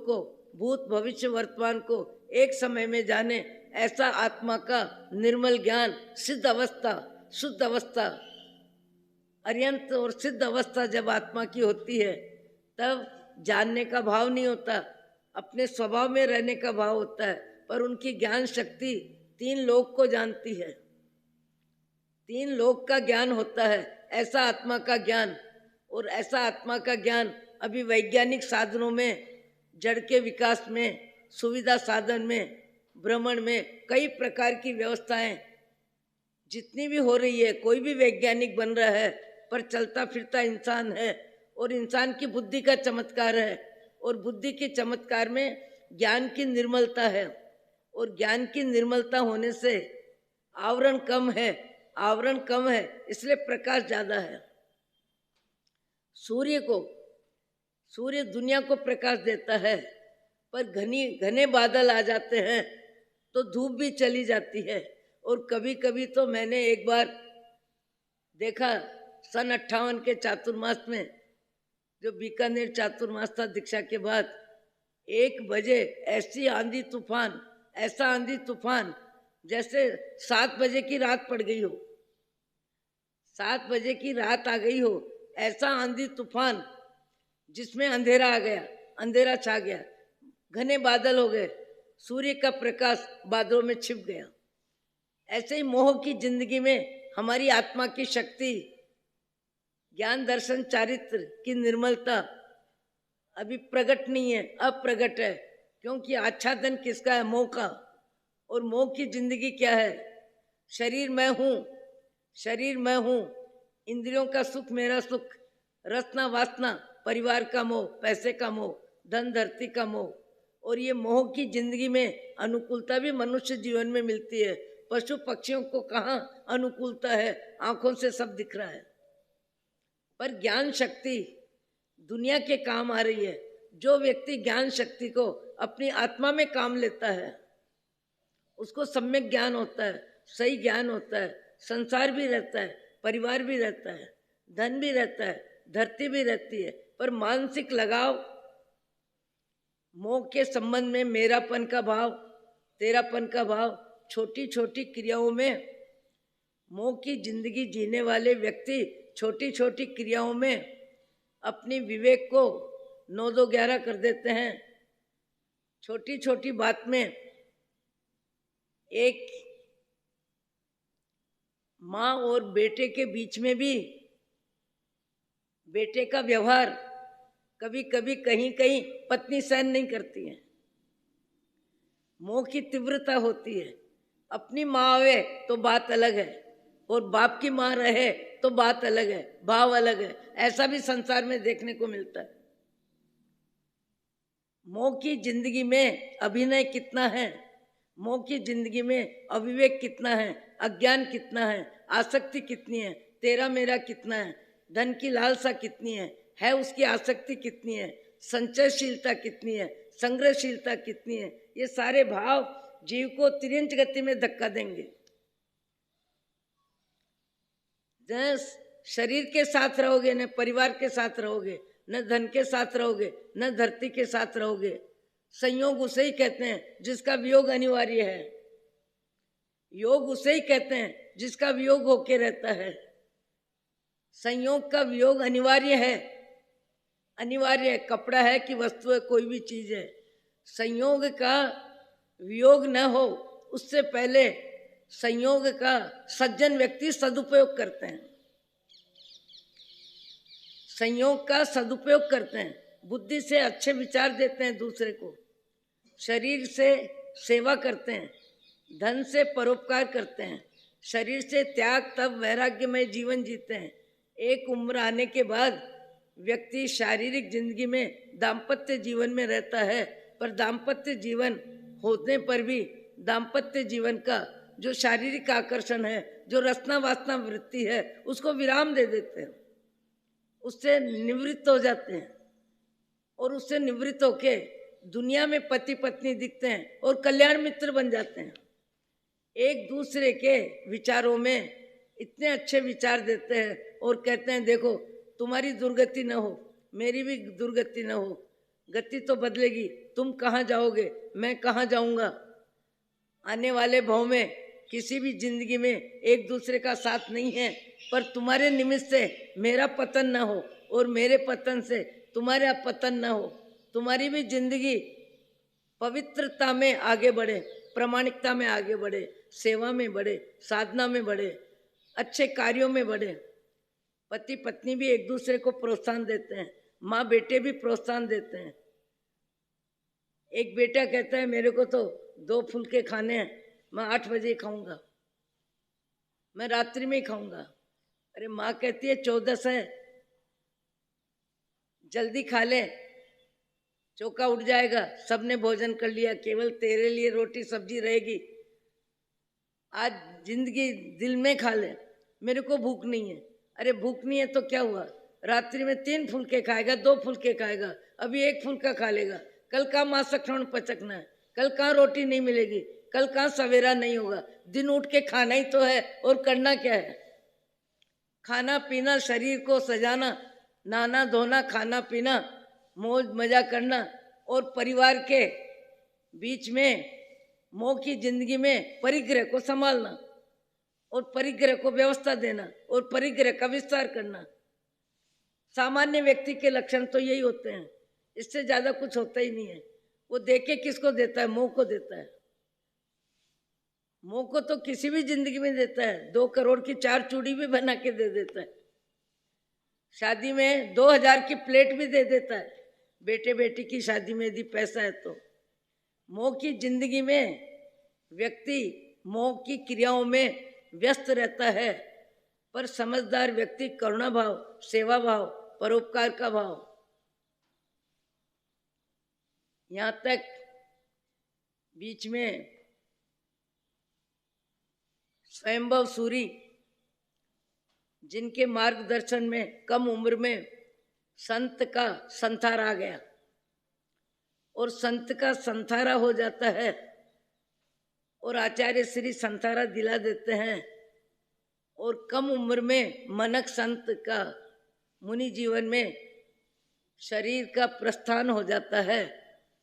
को भूत भविष्य वर्तमान को एक समय में जाने, ऐसा आत्मा का निर्मल ज्ञान, सिद्ध अवस्था, शुद्ध अवस्था, अर्यंत और सिद्ध अवस्था जब आत्मा की होती है तब जानने का भाव नहीं होता, अपने स्वभाव में रहने का भाव होता है, पर उनकी ज्ञान शक्ति 3 लोक को जानती है। 3 लोक का ज्ञान होता है, ऐसा आत्मा का ज्ञान। और ऐसा आत्मा का ज्ञान अभी वैज्ञानिक साधनों में, जड़ के विकास में, सुविधा साधन में, भ्रमण में, कई प्रकार की व्यवस्थाएं जितनी भी हो रही है, कोई भी वैज्ञानिक बन रहा है, पर चलता फिरता इंसान है और इंसान की बुद्धि का चमत्कार है। और बुद्धि के चमत्कार में ज्ञान की निर्मलता है, और ज्ञान की निर्मलता होने से आवरण कम है, आवरण कम है, इसलिए प्रकाश ज्यादा है। सूर्य दुनिया को प्रकाश देता है, पर घने बादल आ जाते हैं तो धूप भी चली जाती है। और कभी कभी तो मैंने एक बार देखा, सन 58 के चातुर्मास में, जो बीकानेर चातुर्मास था दीक्षा के बाद, 1 बजे ऐसी आंधी तूफान, ऐसा आंधी तूफान जैसे 7 बजे की रात पड़ गई हो, 7 बजे की रात आ गई हो, ऐसा आंधी तूफान जिसमें अंधेरा आ गया, अंधेरा छा गया, घने बादल हो गए, सूर्य का प्रकाश बादलों में छिप गया। ऐसे ही मोह की जिंदगी में हमारी आत्मा की शक्ति, ज्ञान दर्शन चारित्र की निर्मलता अभी प्रकट नहीं है, अप्रगट है। क्योंकि आच्छादन किसका है? मोह का। और मोह की जिंदगी क्या है? शरीर मैं हूँ, शरीर मैं हूँ, इंद्रियों का सुख मेरा सुख, रसना वासना, परिवार का मोह, पैसे का मोह, धन धरती का मोह। और ये मोह की जिंदगी में अनुकूलता भी मनुष्य जीवन में मिलती है। पशु पक्षियों को कहाँ अनुकूलता है? आंखों से सब दिख रहा है, पर ज्ञान शक्ति दुनिया के काम आ रही है। जो व्यक्ति ज्ञान शक्ति को अपनी आत्मा में काम लेता है, उसको सम्यक ज्ञान होता है, सही ज्ञान होता है, संसार भी रहता है, परिवार भी रहता है, धन भी रहता है, धरती भी रहती है। पर मानसिक लगाव, मोह के संबंध में मेरापन का भाव, तेरापन का भाव, छोटी छोटी क्रियाओं में मोह की जिंदगी जीने वाले व्यक्ति छोटी छोटी क्रियाओं में अपनी विवेक को 9-2-11 कर देते हैं। छोटी छोटी बात में एक माँ और बेटे के बीच में भी बेटे का व्यवहार कभी कभी कहीं कहीं पत्नी सहन नहीं करती है, मोह की तीव्रता होती है। अपनी माँ आवे तो बात अलग है, और बाप की माँ रहे तो बात अलग है, भाव अलग है। ऐसा भी संसार में देखने को मिलता है। मोह की जिंदगी में अभिनय कितना है, मोह की जिंदगी में अविवेक कितना है, अज्ञान कितना है, आसक्ति कितनी है, तेरा मेरा कितना है, धन की लालसा कितनी है उसकी आसक्ति कितनी है, संचयशीलता कितनी है, संग्रहशीलता कितनी है। ये सारे भाव जीव को तिरंज गति में धक्का देंगे। शरीर के साथ रहोगे, न परिवार के साथ रहोगे, न धन के साथ रहोगे, न धरती के साथ रहोगे। संयोग उसे ही कहते हैं जिसका वियोग अनिवार्य है। योग उसे ही कहते हैं जिसका वियोग होके रहता है। संयोग का वियोग अनिवार्य है, अनिवार्य है। कपड़ा है कि वस्तु है, कोई भी चीज है, संयोग का वियोग न हो उससे पहले संयोग का सज्जन व्यक्ति सदुपयोग करते हैं, संयोग का सदुपयोग करते हैं, बुद्धि से अच्छे विचार देते हैं दूसरे को, शरीर से सेवा करते हैं, धन से परोपकार करते हैं, शरीर से त्याग तब वैराग्यमय जीवन जीते हैं। एक उम्र आने के बाद व्यक्ति शारीरिक जिंदगी में दाम्पत्य जीवन में रहता है, पर दाम्पत्य जीवन होने पर भी दाम्पत्य जीवन का जो शारीरिक आकर्षण है, जो रसना वासना वृत्ति है, उसको विराम दे देते हैं, उससे निवृत्त हो जाते हैं। और उससे निवृत्त होके दुनिया में पति पत्नी दिखते हैं और कल्याण मित्र बन जाते हैं। एक दूसरे के विचारों में इतने अच्छे विचार देते हैं और कहते हैं देखो तुम्हारी दुर्गति न हो, मेरी भी दुर्गति न हो, गति तो बदलेगी, तुम कहाँ जाओगे, मैं कहाँ जाऊंगा। आने वाले भाव में किसी भी जिंदगी में एक दूसरे का साथ नहीं है, पर तुम्हारे निमित्त से मेरा पतन न हो और मेरे पतन से तुम्हारा पतन न हो, तुम्हारी भी जिंदगी पवित्रता में आगे बढ़े, प्रामाणिकता में आगे बढ़े, सेवा में बढ़े, साधना में बढ़े, अच्छे कार्यों में बढ़े। पति पत्नी भी एक दूसरे को प्रोत्साहन देते हैं, माँ बेटे भी प्रोत्साहन देते हैं। एक बेटा कहता है मेरे को तो 2 फुलके खाने हैं, मैं 8 बजे खाऊंगा, मैं रात्रि में ही खाऊंगा। अरे माँ कहती है 14 है, जल्दी खा ले, चौका उठ जाएगा, सबने भोजन कर लिया, केवल तेरे लिए रोटी सब्जी रहेगी, आज जिंदगी दिल में खा ले, मेरे को भूख नहीं है। अरे भूख नहीं है तो क्या हुआ, रात्रि में 3 फुलके खाएगा, 2 फुलके खाएगा, अभी 1 फुलका खा लेगा, कल कहाँ मांसखंड पचकना है, कल कहाँ रोटी नहीं मिलेगी, कल कहाँ सवेरा नहीं होगा। दिन उठ के खाना ही तो है, और करना क्या है, खाना पीना, शरीर को सजाना, नहाना धोना, खाना पीना, मौज मजा करना, और परिवार के बीच में मोह की जिंदगी में परिग्रह को संभालना, और परिग्रह को व्यवस्था देना, और परिग्रह का विस्तार करना। सामान्य व्यक्ति के लक्षण तो यही होते हैं, इससे ज्यादा कुछ होता ही नहीं है। वो देके किसको देता है, मोह को देता है। मोह को तो किसी भी जिंदगी में देता है, 2 करोड़ की 4 चूड़ी भी बना के दे देता है, शादी में 2000 की प्लेट भी दे देता है, बेटे बेटी की शादी में यदि पैसा है तो। मोह की जिंदगी में व्यक्ति मोह की क्रियाओं में व्यस्त रहता है, पर समझदार व्यक्ति करुणा भाव, सेवा भाव, परोपकार का भाव। यहां तक बीच में स्वयंभव सूरी, जिनके मार्गदर्शन में कम उम्र में संत का संथार आ गया, और संत का संथारा हो जाता है, और आचार्य श्री संथारा दिला देते हैं, और कम उम्र में मनक संत का मुनि जीवन में शरीर का प्रस्थान हो जाता है,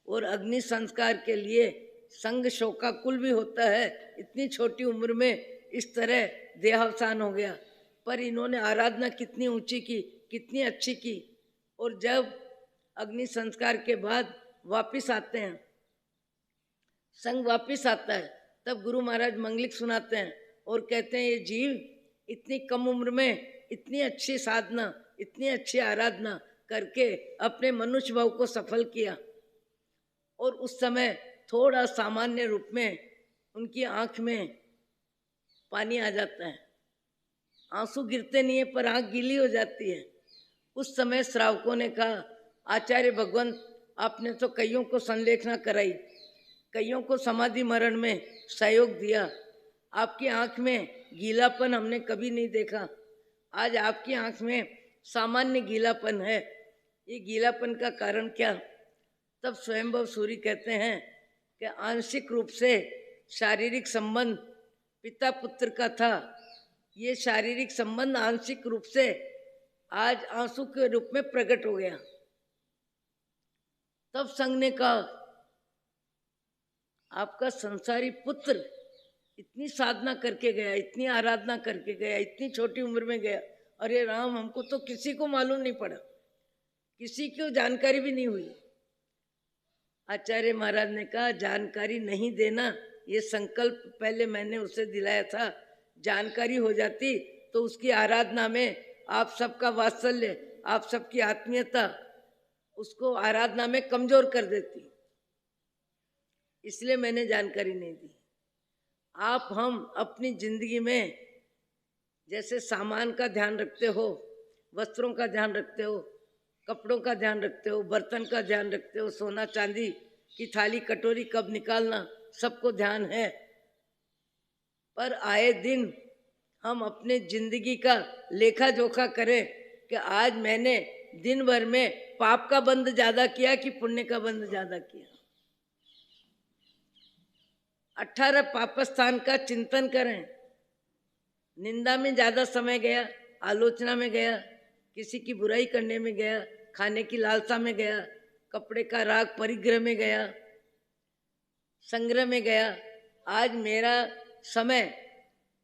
और अग्नि संस्कार के लिए संग शोकाकुल भी होता है। इतनी छोटी उम्र में इस तरह देहावसान हो गया, पर इन्होंने आराधना कितनी ऊंची की, कितनी अच्छी की। और जब अग्नि संस्कार के बाद वापिस आते हैं, संग वापिस आता है, तब गुरु महाराज मंगलिक सुनाते हैं और कहते हैं ये जीव इतनी कम उम्र में इतनी अच्छी साधना, इतनी अच्छी आराधना करके अपने मनुष्य भाव को सफल किया। और उस समय थोड़ा सामान्य रूप में उनकी आंख में पानी आ जाता है, आंसू गिरते नहीं है पर आंख गीली हो जाती है। उस समय श्रावकों ने कहा आचार्य भगवंत आपने तो कईयों को संलेखना कराई, कईयों को समाधि मरण में सहयोग दिया, आपकी आंख में गीलापन हमने कभी नहीं देखा, आज आपकी आंख में सामान्य गीलापन है, ये गीलापन का कारण क्या। तब स्वयंभव सूरी कहते हैं कि आंशिक रूप से शारीरिक संबंध पिता पुत्र का था, ये शारीरिक संबंध आंशिक रूप से आज आंसू के रूप में प्रकट हो गया। तब संघ ने कहा आपका संसारी पुत्र इतनी साधना करके गया, इतनी आराधना करके गया, इतनी छोटी उम्र में गया, अरे राम हमको तो किसी को मालूम नहीं पड़ा, किसी को जानकारी भी नहीं हुई। आचार्य महाराज ने कहा जानकारी नहीं देना ये संकल्प पहले मैंने उसे दिलाया था, जानकारी हो जाती तो उसकी आराधना में आप सबका वात्सल्य, आप सबकी आत्मीयता उसको आराधना में कमजोर कर देती, इसलिए मैंने जानकारी नहीं दी। आप हम अपनी जिंदगी में जैसे सामान का ध्यान रखते हो, वस्त्रों का ध्यान रखते हो, कपड़ों का ध्यान रखते हो, बर्तन का ध्यान रखते हो, सोना चांदी की थाली कटोरी कब निकालना सबको ध्यान है, पर आए दिन हम अपने जिंदगी का लेखा जोखा करें कि आज मैंने दिन भर में पाप का बंद ज्यादा किया कि पुण्य का बंद ज्यादा किया। 18 पापस्थान का चिंतन करें, निंदा में ज्यादा समय गया, आलोचना में गया, किसी की बुराई करने में गया, खाने की लालसा में गया, कपड़े का राग परिग्रह में गया, संग्रह में गया। आज मेरा समय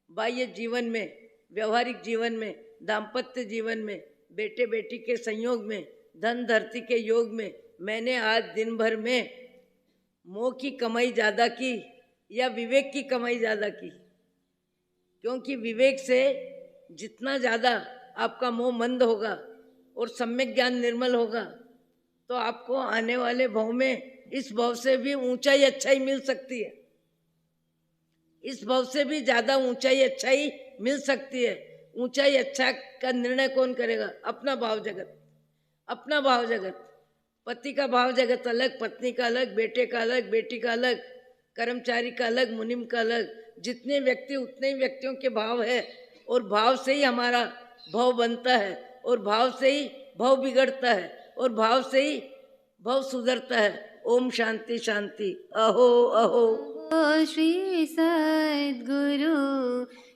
बाह्य जीवन में, व्यवहारिक जीवन में, दाम्पत्य जीवन में, बेटे बेटी के संयोग में धन धरती के योग में मैंने आज दिन भर में मोह की कमाई ज़्यादा की या विवेक की कमाई ज़्यादा की? क्योंकि विवेक से जितना ज़्यादा आपका मोह मंद होगा और सम्यक ज्ञान निर्मल होगा, तो आपको आने वाले भव में इस भव से भी ऊंचाई अच्छाई मिल सकती है, इस भव से भी ज़्यादा ऊंचाई अच्छाई मिल सकती है। ऊंचाई अच्छा का निर्णय कौन करेगा? अपना भाव जगत, अपना भाव जगत। पति का भाव जगत अलग, पत्नी का अलग, बेटे का अलग, बेटी का अलग, कर्मचारी का अलग, मुनिम का अलग। जितने व्यक्ति उतने ही व्यक्तियों के भाव है, और भाव से ही हमारा भव बनता है, और भाव से ही भव बिगड़ता है, और भाव से ही भव सुधरता है। ओम शांति शांति। अहो अहो। ओ श्री सद्गुरु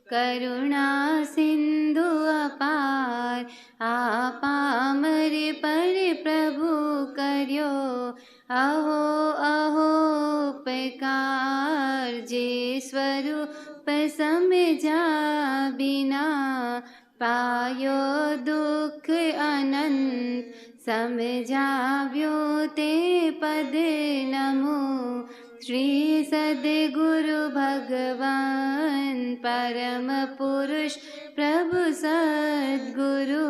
करुणा सिंधु अपार, आपामर पर प्रभु करियो अहो अहो उपकार। जे स्वरूप समझा बिना, पायो दुख अनंत समझाव्यो ते पद नमो। श्री सद्गुरु भगवान परम पुरुष प्रभु सद्गुरु,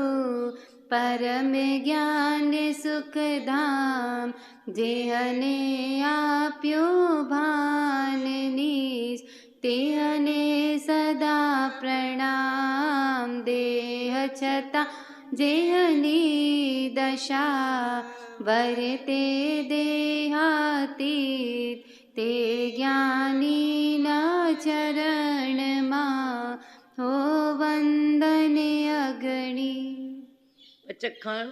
परम ज्ञान सुख धाम, जेहने आप्यो भान नीस, तेहने सदा प्रणाम। देह छता जेहनी दशा, वरते देहातीत, ते ज्ञानी ना चरण मां, हो वंदन अगणी। अच्छा, खान